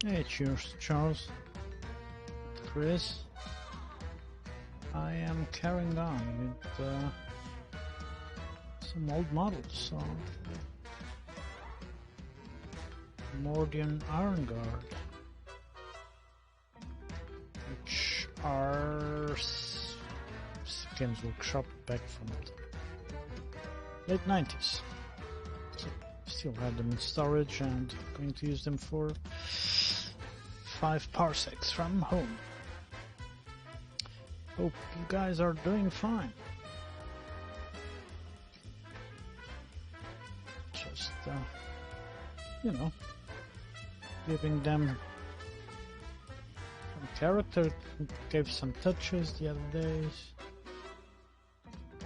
Hey, cheers, Charles. Chris. I am carrying on with some old models. So, Morgan Iron Guard, which are Games Workshop back from the late 90s. So, still have them in storage and going to use them for 5 parsecs from home. Hope you guys are doing fine. Just, you know, giving them some character, gave some touches the other days.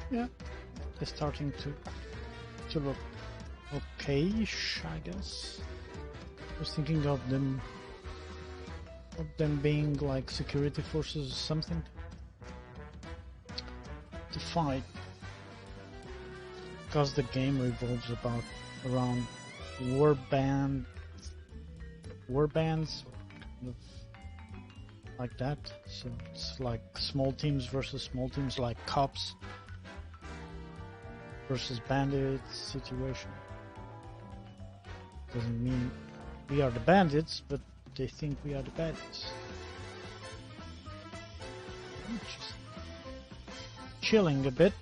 Yeah, they're starting to look okay-ish, I guess. I was thinking of them being like security forces or something to fight, because the game revolves around warbands like that. So it's like small teams versus small teams, like cops versus bandits situation. Doesn't mean we are the bandits, but they think we are the bandits. Just chilling a bit.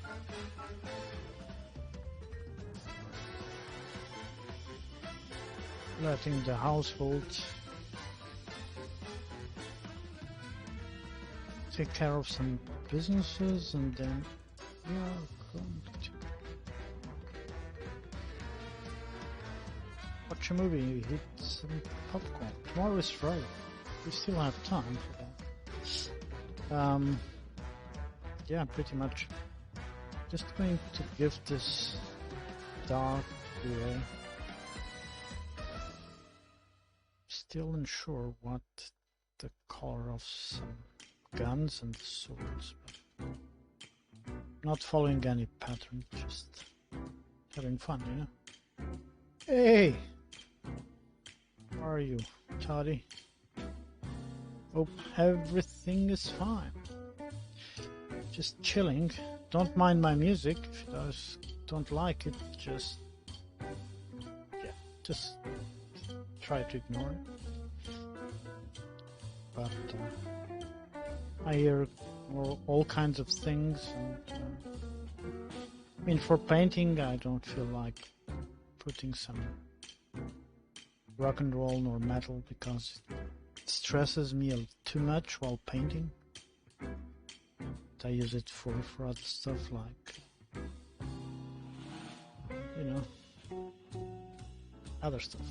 Letting the household take care of some businesses, and then we are going to watch a movie, eat some popcorn. Tomorrow is Friday. We still have time for that. Yeah, pretty much. Just going to give this dark gray. Still unsure what the color of some guns and swords, but not following any pattern, just having fun, you know? Hey! How are you, Toddy? Hope everything is fine. Just chilling. Don't mind my music. If you guys don't like it, just try to ignore it. But I hear all kinds of things, and I mean, for painting, I don't feel like putting some rock and roll nor metal because it stresses me too much while painting. I use it for other stuff, like, you know, other stuff.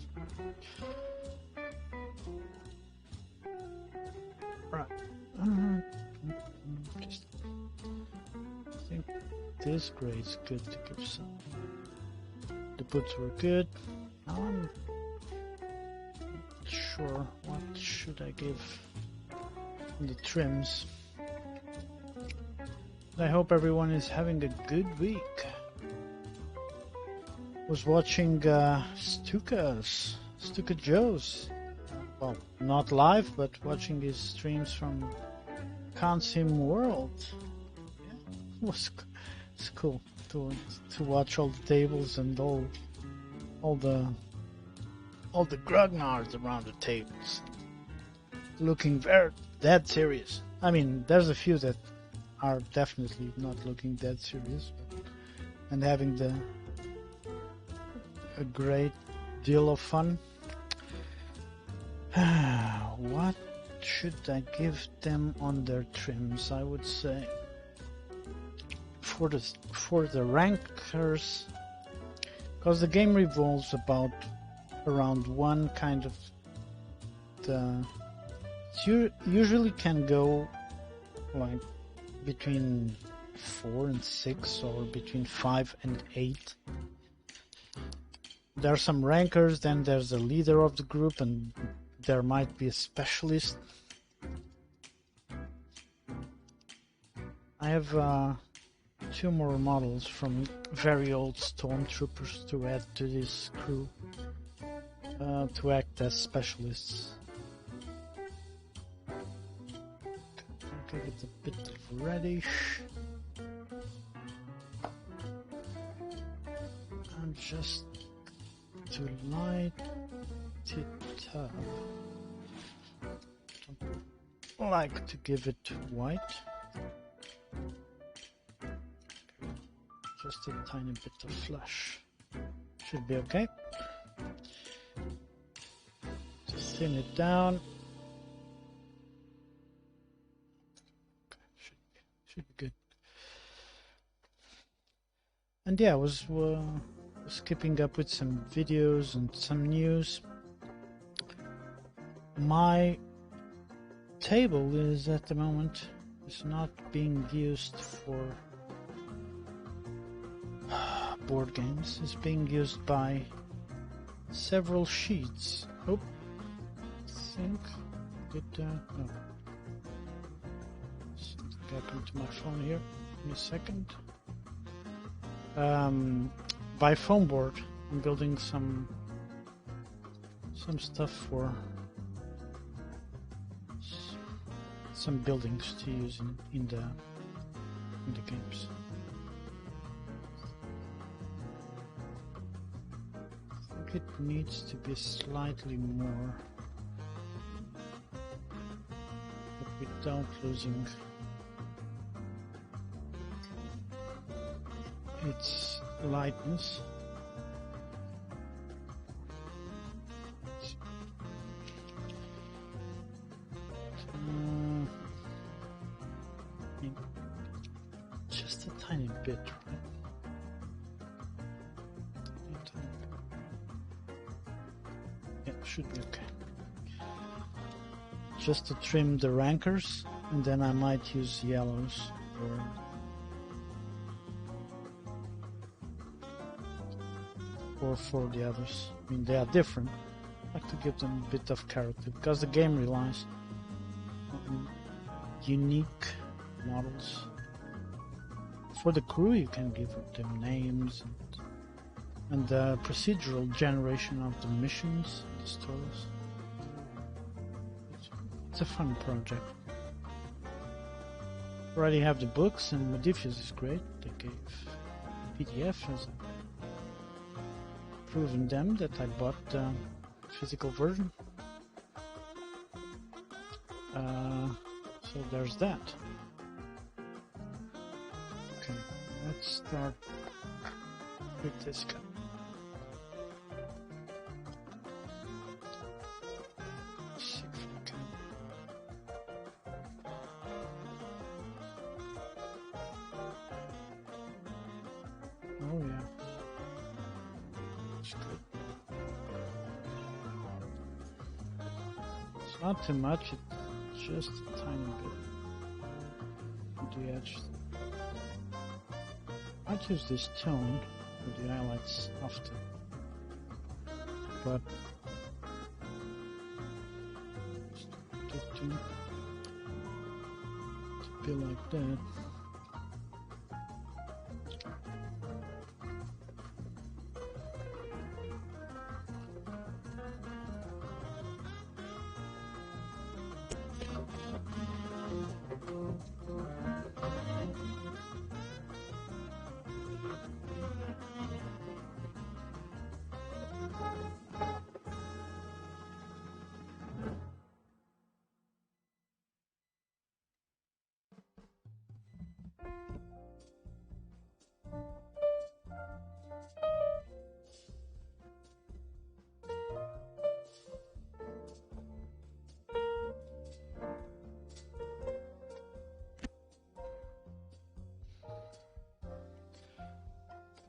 Right. Just think this gray is good to give some. The boots were good. Now I'm not sure what should I give the trims. I hope everyone is having a good week. Was watching Stuka Joe's. Well, not live, but watching his streams from Consim World. Yeah, it's cool to watch all the tables and all the grognards around the tables, looking very dead serious. I mean, there's a few that are definitely not looking dead serious, and having a great deal of fun. What should I give them on their trims? I would say for the rankers, because the game revolves around one kind of usually can go like between 4 and 6 or between 5 and 8. There are some rankers, then there's a leader of the group, and there might be a specialist. I have 2 more models from very old stormtroopers to add to this crew to act as specialists. give it a bit of reddish. And just to light it up. Don't like to give it white. Just a tiny bit of flush. Should be okay. Just thin it down. Okay, should be good. And yeah, I was keeping up with some videos and some news. My table is at the moment not being used for board games. It's being used by several sheets. Oh, I think no. Something happened to my phone here. Give me a second. By foam board, I'm building some stuff for some buildings to use in the games. I think it needs to be slightly more, but without losing its lightness. Just a tiny bit, right? Yeah, should be okay. Just to trim the rankers, and then I might use yellows or for the others. I mean, they are different. I like to give them a bit of character because the game relies on unique models. For the crew, you can give them names and the procedural generation of the missions, the stories. It's a fun project. Already have the books, and Modifius is great. They gave PDF as a proving them that I bought the physical version. So there's that. Okay, let's start with this guy. See if we can. Oh yeah. Good. It's not too much, it's just a tiny bit on the edge. I'd use this tone for the highlights often, but to be like that.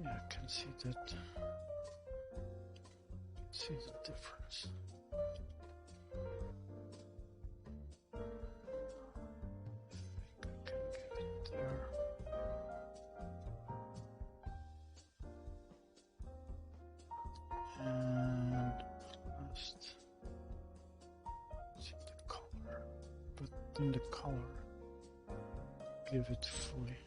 Yeah, I can see that. See the difference. I can give it there. And last, see the color, but in the color, give it fully.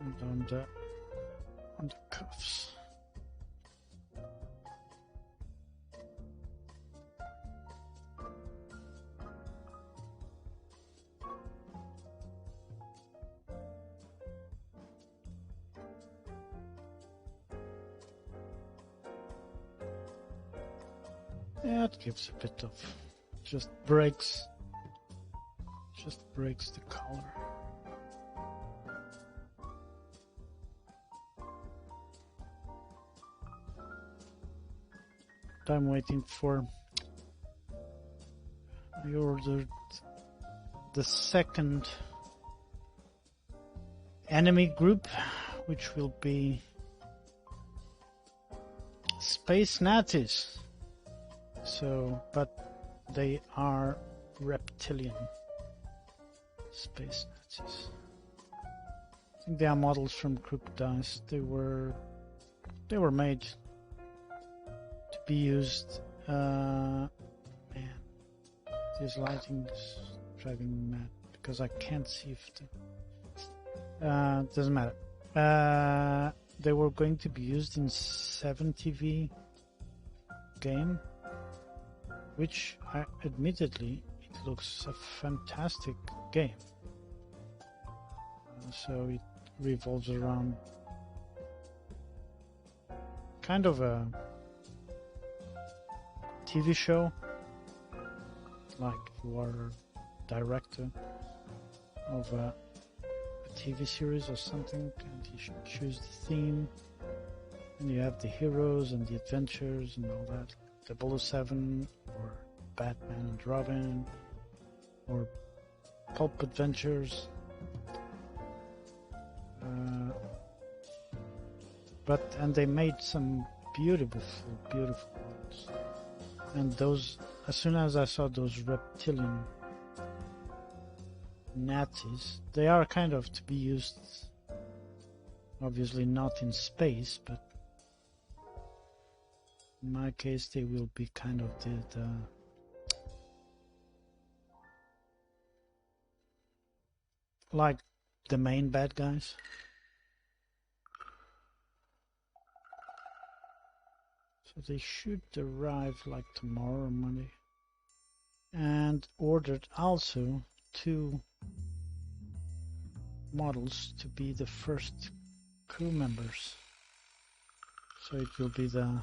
and on the cuffs. Yeah, it gives a bit of just breaks the color. I'm waiting for. I ordered the second enemy group, which will be Space Nazis. So, but they are reptilian Space Nazis. I think they are models from Crooked Dice. They were made to be used. Man, this lighting is driving me mad because I can't see if the. Doesn't matter. They were going to be used in 70V game, which admittedly it looks a fantastic game. So it revolves around kind of a TV show, like you are a director of a TV series or something, and you should choose the theme, and you have the heroes and the adventures and all that, like 007 or Batman and Robin or Pulp Adventures. And they made some beautiful ones. And those, as soon as I saw those reptilian Nazis, they are kind of to be used, obviously not in space, but in my case they will be kind of the like the main bad guys. So they should arrive like tomorrow or Monday. And ordered also 2 models to be the first crew members. So it will be the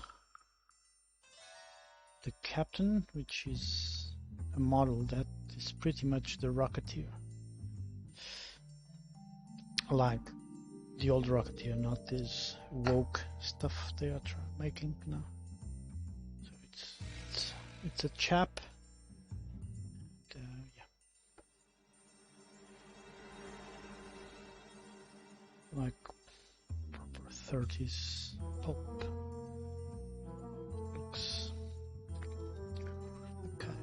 captain, which is a model that is pretty much the Rocketeer. Like the old Rocketeer, not this woke stuff they are making now. So it's a chap. Yeah. Like proper 30s pulp. Looks okay.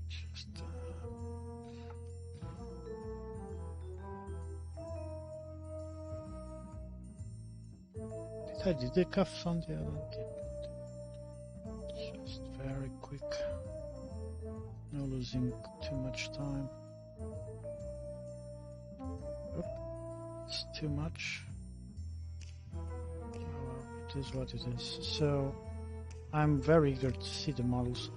Just did I do the cuffs on the other? Just very quick. No losing too much time. Oop, it's too much. Oh, well, it is what it is. So I'm very eager to see the models.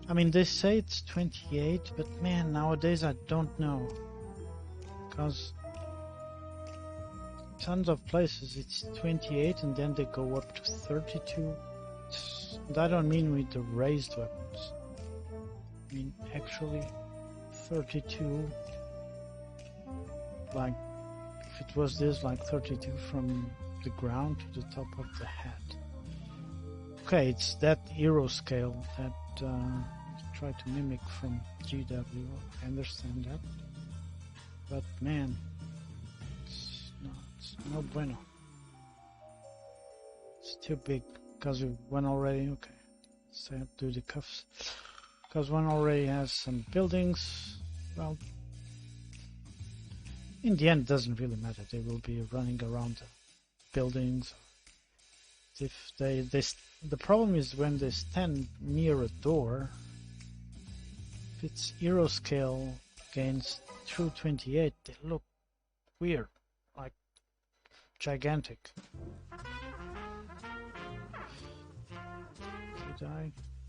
I mean, they say it's 28, but man, nowadays I don't know, because tons of places it's 28 and then they go up to 32. And I don't mean with the raised weapons. I mean actually 32, like if it was this, like 32 from the ground to the top of the head. Okay, it's that hero scale that try to mimic from GW. I understand that, but man, it's no bueno. It's too big, because we went already. Okay, so I have to do the cuffs, because one already has some buildings. Well, in the end it doesn't really matter. They will be running around the buildings. If the problem is when they stand near a door. If it's hero scale against true 28, they look weird. Like gigantic.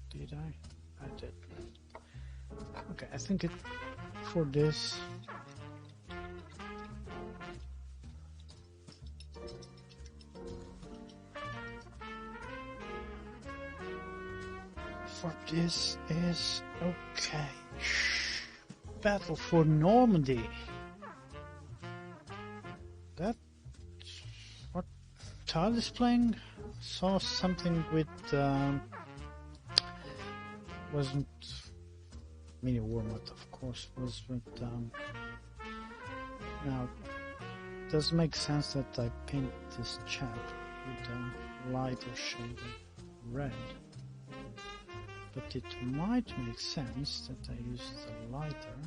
Did I? I did. Okay, I think it for this. For this is okay. Battle for Normandy. That's what Todd is playing. Saw something with wasn't mini Warmouth, of course. Was with now. Does make sense that I paint this chap with a lighter shade of red. But it might make sense that I use the lighter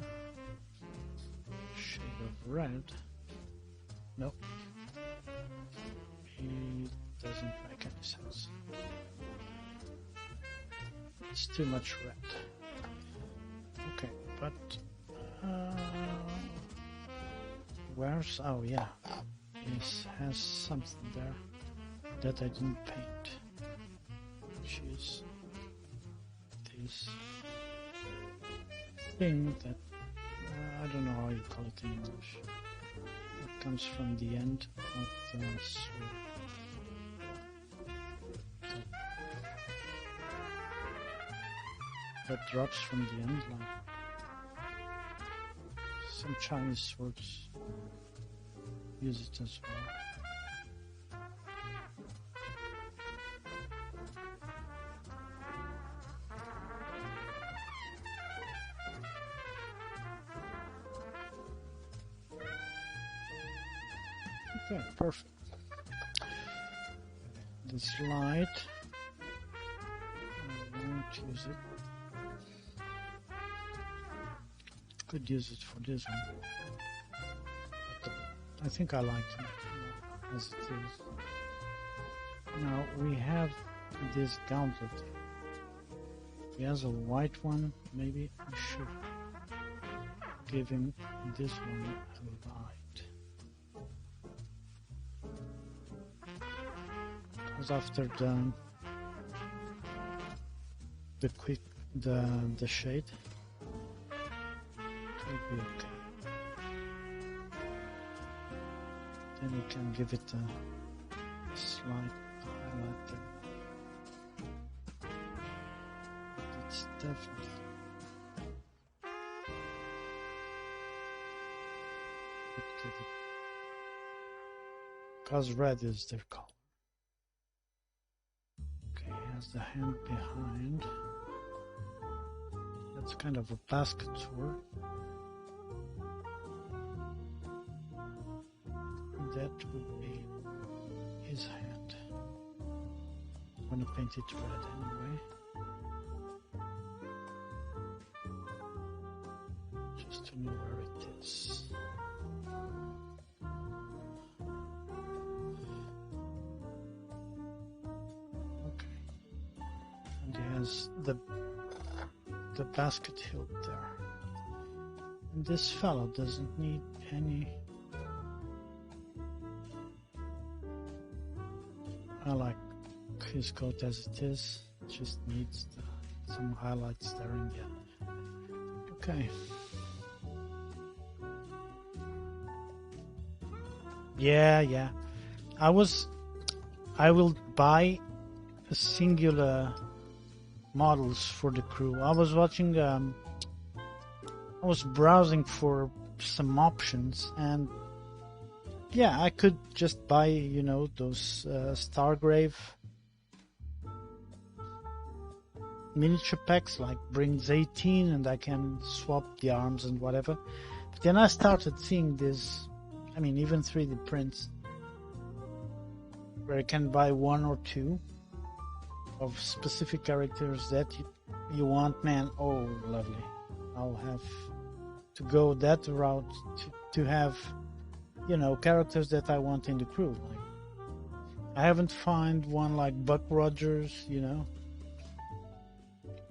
shade of red. Nope. It doesn't make any sense. It's too much red. Okay, but where's... oh yeah, this has something there that I didn't paint, which is this thing that I don't know how you call it in English. It comes from the end of the sword. That drops from the end line. Some Chinese swords use it as well. Okay, perfect. This light, I won't use it. Could use it for this one. But I think I like it as it is. Now we have this gauntlet. He has a white one. Maybe I should give him this one a light. Because after the shade, it will be okay. Then we can give it a slight highlight there. It's definitely. Because red is their color. Okay, has the hand behind. That's kind of a basket sword. And that would be his hand. I'm gonna paint it red anyway. Just to know where it is. The basket hilt there. And this fellow doesn't need any. I like his coat as it is. Just needs some highlights there in the end. Okay. Yeah. I will buy a singular models for the crew. I was watching, I was browsing for some options, and yeah, I could just buy, you know, those Stargrave miniature packs, like brings 18, and I can swap the arms and whatever. But then I started seeing this, I mean, even 3D prints, where I can buy one or two of specific characters that you want. Man, oh lovely. I'll have to go that route to have, you know, characters that I want in the crew. Like, I haven't found one like Buck Rogers, you know.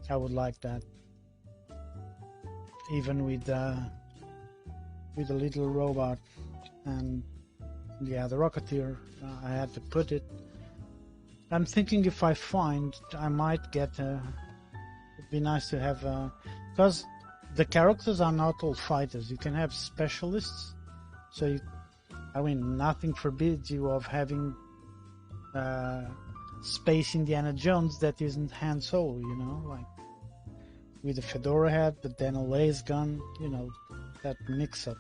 I would like that. Even with a little robot and Yeah, the Rocketeer. I had to put it. I'm thinking if I find, I might get a. It'd be nice to have a, because the characters are not all fighters. You can have specialists. So you, I mean, nothing forbids you of having Space Indiana Jones that isn't Han Solo. You know, like with a fedora hat, but then a laser gun. You know, that mix-up.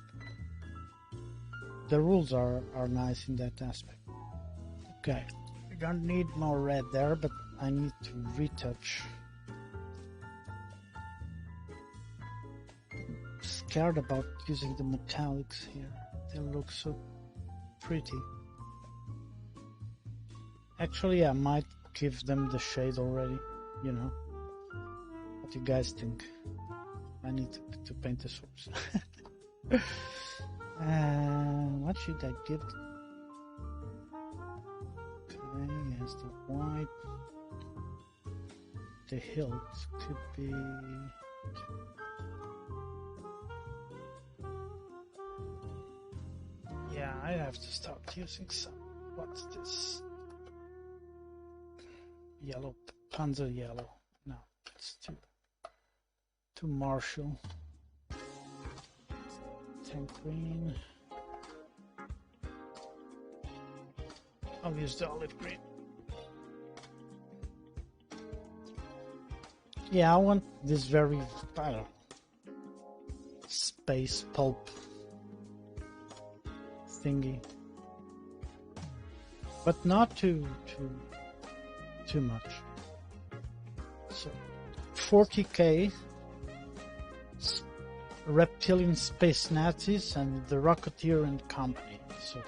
The rules are nice in that aspect. Okay, I don't need more red there, but I need to retouch. Scared about using the metallics here. They look so pretty. Actually, I might give them the shade already, you know. What do you guys think? I need to paint the swords. What should I give them? Okay, yes, the white. The hilt could be... Yeah, I have to start using some. What's this? Yellow, Panzer yellow. No, it's too martial. Tank green. I'll use the olive green. Yeah, I want this very, I don't know, space pulp thingy, but not too much. So 40k reptilian space Nazis and the Rocketeer and Company. So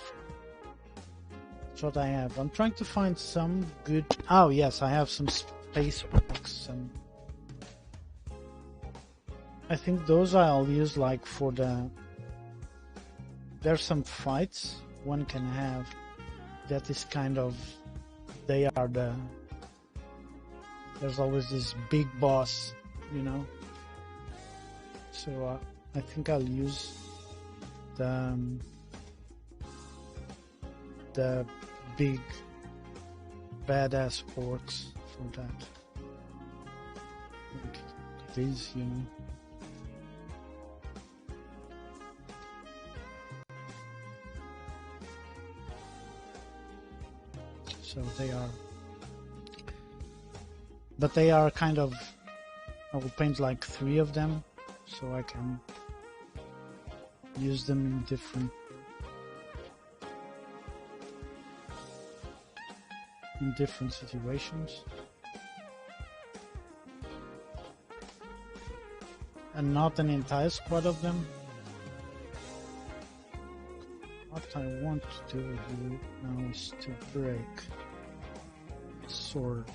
that's what I have. I'm trying to find some good. Oh yes, I have some space books, and I think those I'll use like for the. There's some fights one can have that is kind of. They are the. There's always this big boss, you know. So I think I'll use the big badass orcs for that. Like these, you know. So they are, but they are kind of. I will paint like 3 of them. So I can use them in different situations, and not an entire squad of them. What I want to do here now is to break sword.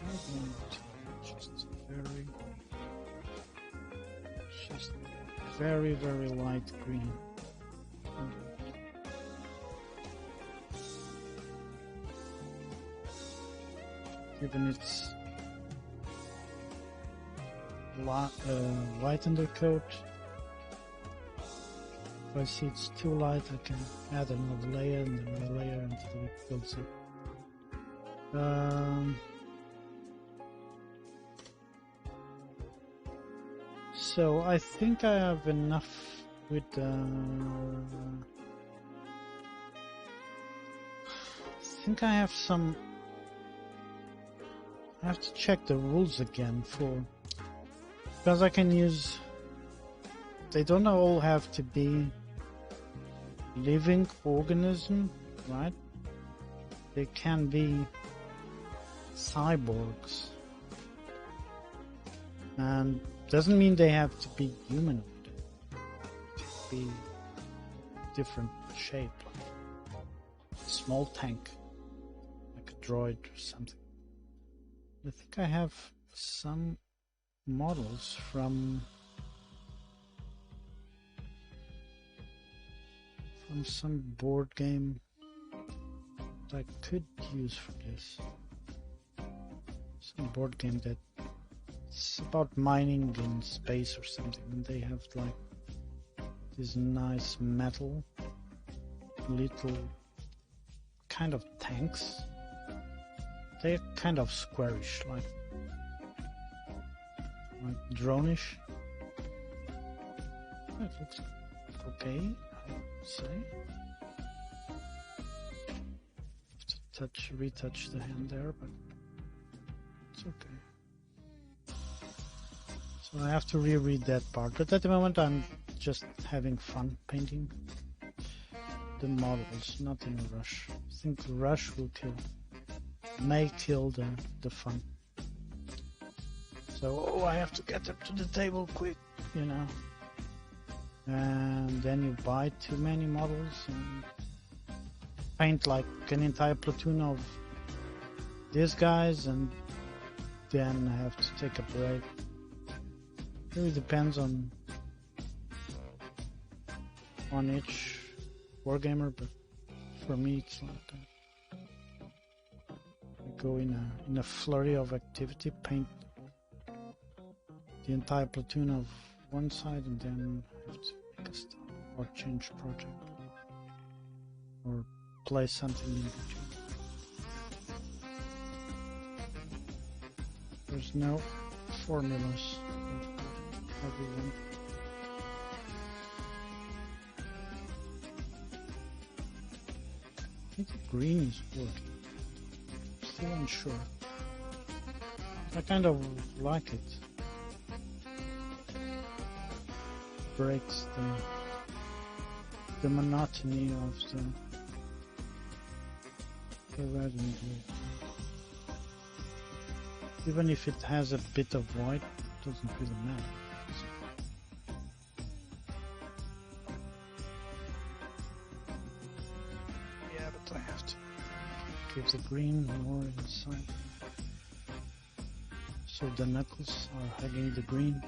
I want just very light green. Given its white undercoat, if I see it's too light, I can add another layer and another layer until it builds up. So I think I have enough with I think I have some. I have to check the rules again because I can use. They don't all have to be living organism, right? They can be cyborgs, and doesn't mean they have to be humanoid. It could be different shape, like a small tank, like a droid or something. I think I have some models from some board game that I could use for this. Some board game that it's about mining in space or something, and they have like these nice metal little kind of tanks. They're kind of squarish, like drone-ish. It looks okay, I would say. Have to retouch the hand there, but it's okay. So I have to reread that part, but at the moment I'm just having fun painting the models, not in a rush. I think the rush may kill the fun. So I have to get up to the table quick, you know. And then you buy too many models and paint like an entire platoon of these guys, and then I have to take a break. It really depends on each wargamer, but for me it's like I go in a flurry of activity, paint the entire platoon of one side, and then have to make a stop or change project or play something in between. There's no formulas for everyone. I think the green is working. Still unsure. I kind of like it. Breaks the monotony of the red and blue. Even if it has a bit of white, it doesn't really matter. Yeah, but I have to give the green more inside. So the knuckles are hugging the green.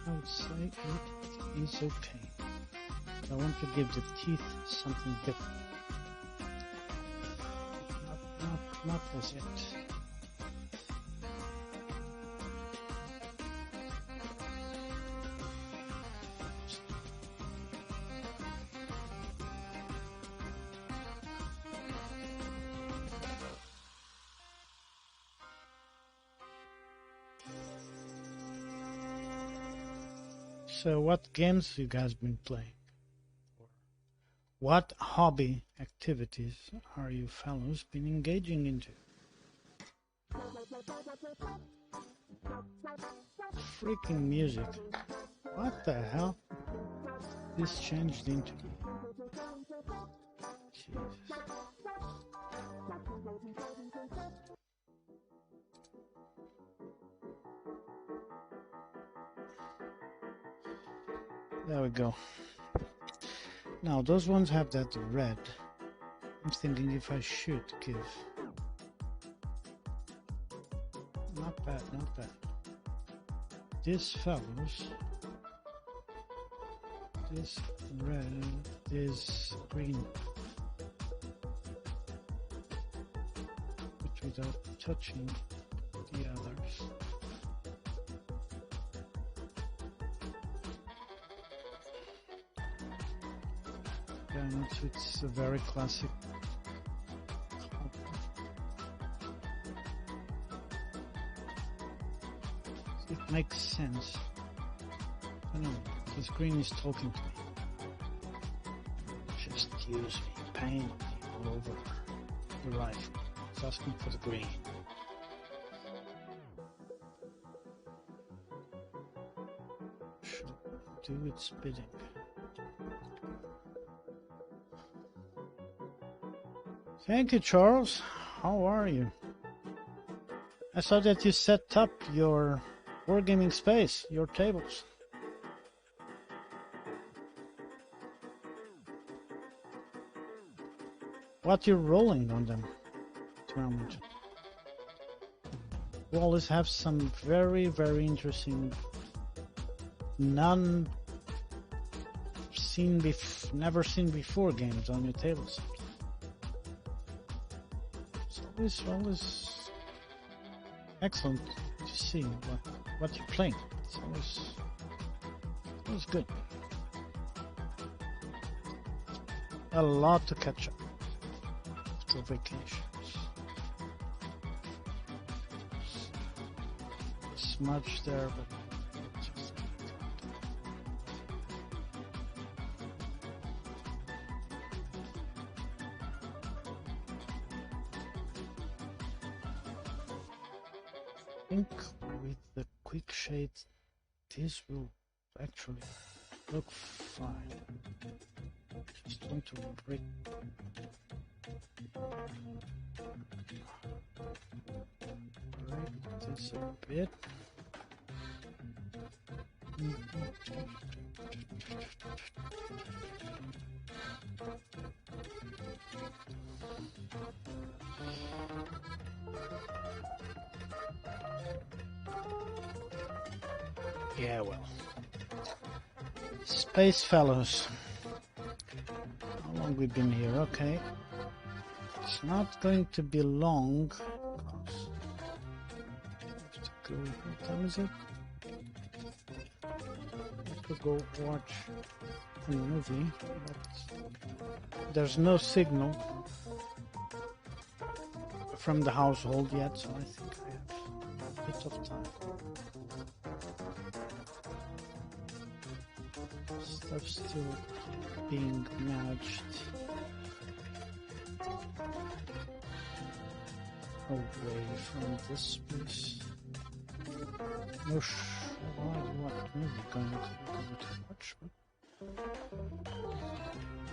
I would say it is okay. I want to give the teeth something different. Not as yet. So what games you guys been playing? What hobby activities are you fellows been engaging into? Freaking music. What the hell? This changed into... Jesus. There we go. Now those ones have that red. I'm thinking if I should give. Not bad, not bad. These fellows. This red, this green. But without touching the others. It's a very classic. It makes sense. I know, this green is talking to me. Just use me, paint me all over the rifle. It's asking for the green. Should do its bidding. Thank you, Charles. How are you? I saw that you set up your Wargaming space, your tables. What you're rolling on them at the moment. You always have some very, very interesting, never seen before games on your tables. It's always excellent to see what you're playing. It was good. A lot to catch up after vacations. Smudge there, but just I think with the quick shades this will actually look fine. Just want to break this a bit. Yeah, well. Space fellows. How long we've been here? Okay. It's not going to be long. What time is it? I could go watch a movie, but there's no signal from the household yet, so I think I have a bit of time. Stuff still being managed away from this place. No what movie going to watch, but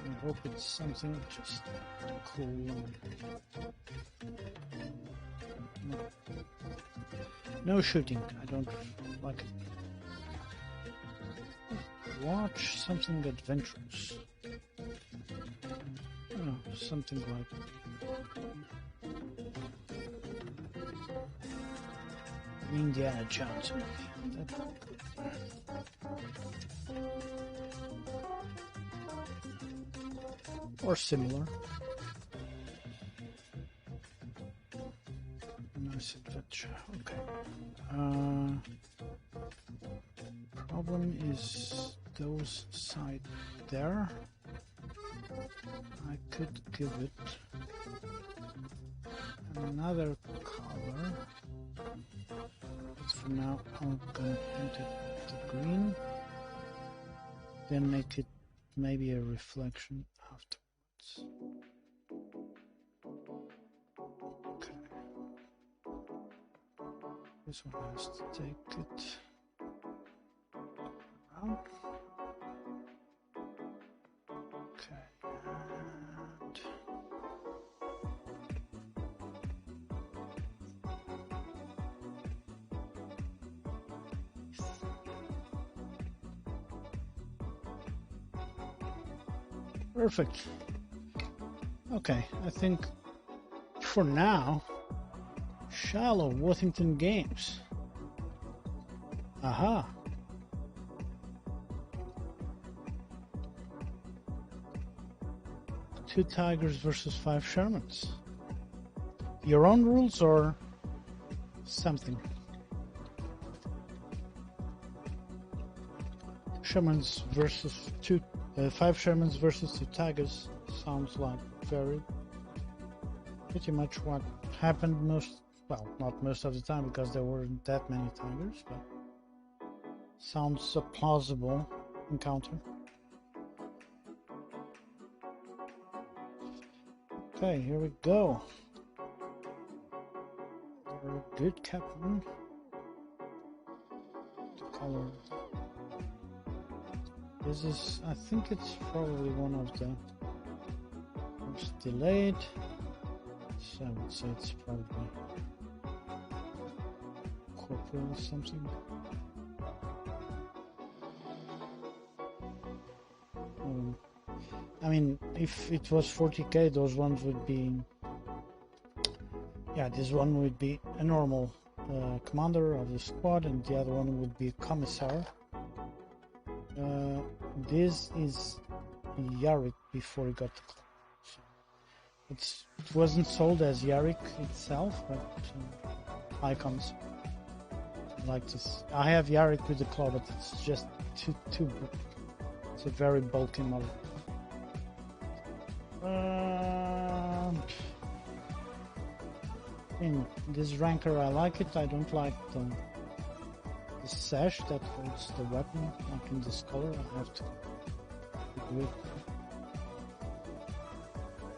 I hope it's something just cool. No shooting, I don't like it. Watch something adventurous. Oh, something like Indiana Jones movie. Or similar. Nice adventure. Okay. Problem is those side there. I could give it another color. But for now, I'm gonna paint it the green. Then make it maybe a reflection afterwards. Okay. This one has to take it around. Okay, and perfect. Okay, I think for now, Shallow Worthington Games. Aha. Two Tigers versus 5 Shermans. Your own rules or something? Shermans versus 5 Shermans versus 2 Tigers sounds like pretty much what happened not most of the time because there weren't that many Tigers, but sounds a plausible encounter. Okay, here we go. Very good, Captain. The color. This is, I think it's probably one of the most delayed. So I would say it's probably Corporal or something. I mean, if it was 40k, those ones would be... Yeah, this one would be a normal commander of the squad, and the other one would be a commissar. This is Yarick before he got the club. So it wasn't sold as Yarick itself, but icons. like this. I have Yarrick with the claw, but it's just too. It's a very bulky model. In this ranker, I like it. I don't like the sash that holds the weapon, like in this color. I have to agree.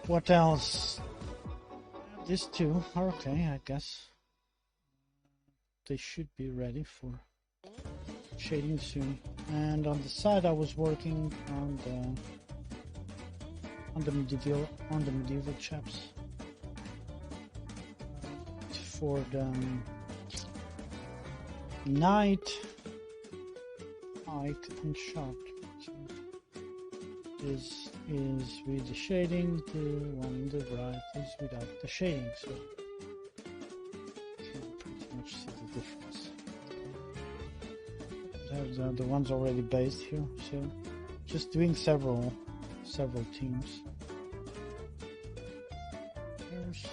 What else? These two are okay, I guess. They should be ready for shading soon. And on the side, I was working on the medieval chaps for the knight and shot. So this is with the shading, the one on the right is without the shading, so you can pretty much see the difference. There's the ones already based here, so just doing several teams. There's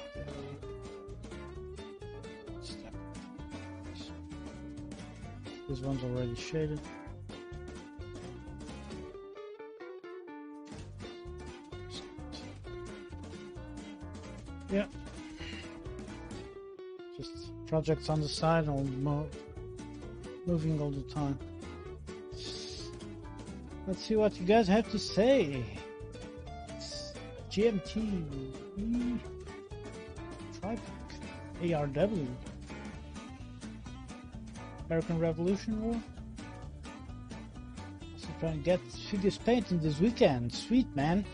this one's already shaded. Yeah. Just projects on the side, all moving all the time. Let's see what you guys have to say. It's GMT Tripack ARW American Revolution War. So trying to get figures painted this weekend. Sweet, man.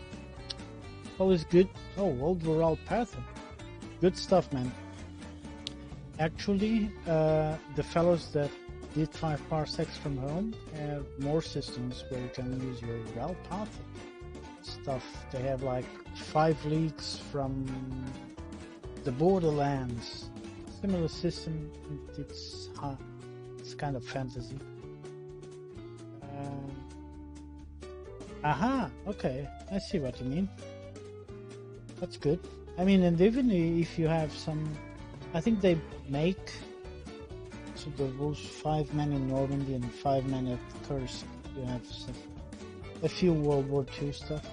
Always good. Oh, World War All Path. Good stuff, man. Actually, the fellows that did 5 parsecs from home have more systems where you can use your RAL path stuff. They have like 5 leagues from the Borderlands. Similar system. It's kind of fantasy. Aha, okay. I see what you mean. That's good. I mean, and even if you have some, I think they make, so there was 5 men in Normandy and 5 men at Kursk. You have a few World War II stuff.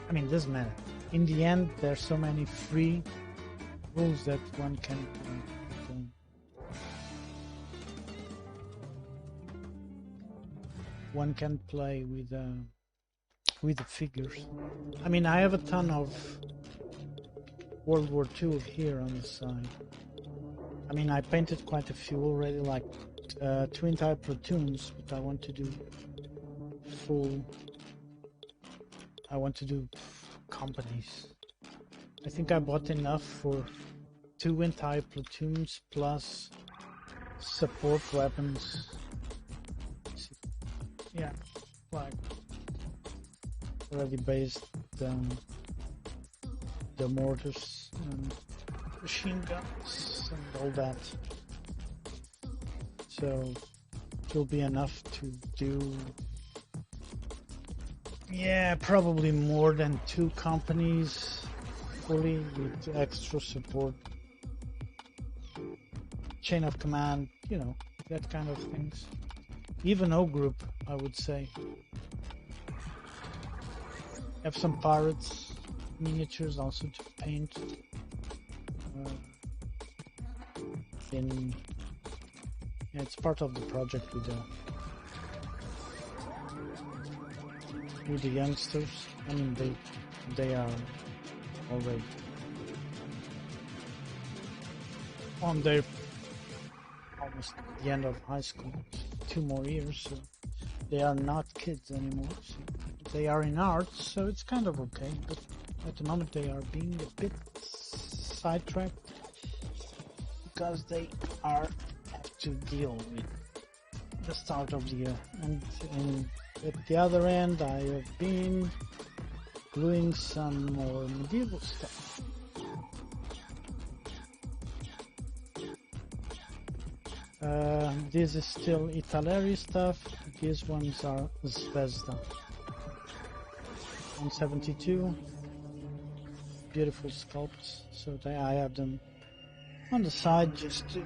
I mean, doesn't matter. In the end, there's so many free rules that one can play with the figures. I mean, I have a ton of World War II here on the side. I mean, I painted quite a few already, like 2 entire platoons, but I want to do companies. I think I bought enough for 2 entire platoons plus support weapons. Yeah, like already based the mortars and machine guns and all that. So it will be enough to do, yeah, probably more than 2 companies fully with extra support, chain of command, you know, that kind of things. Even O group, I would say. Have some pirates miniatures also to paint. Yeah, it's part of the project with the youngsters. I mean, they are already on their almost the end of high school. 2 more years, so they are not kids anymore. So they are in arts, so it's kind of okay. But at the moment, they are being a bit sidetracked because they have to deal with the start of the year. And at the other end, I have been gluing some more medieval stuff. This is still Italeri stuff. These ones are Zvezda. 172. Beautiful sculpts. So I have them on the side just to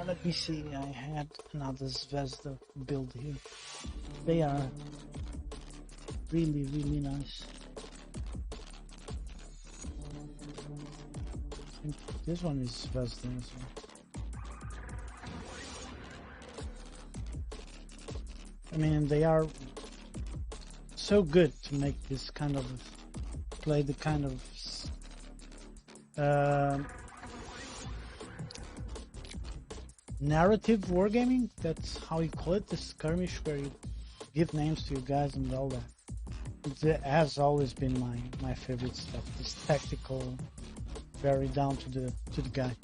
Let me see, I had another Zvezda build here. They are really, really nice. I think this one is Zvezda as well. I mean, they are so good to make this kind of, play the kind of narrative wargaming, that's how you call it, the skirmish where you give names to your guys and all that. It has always been my favorite stuff, this tactical, very down to the guy.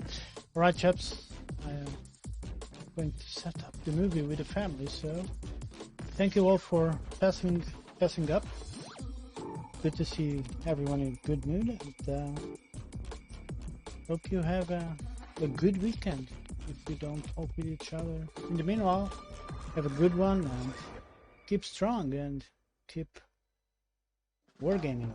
Alright chaps, I am going to set up the movie with the family, so thank you all for passing up. Good to see everyone in a good mood, and hope you have a good weekend if we don't talk with each other. In the meanwhile, have a good one and keep strong and keep wargaming.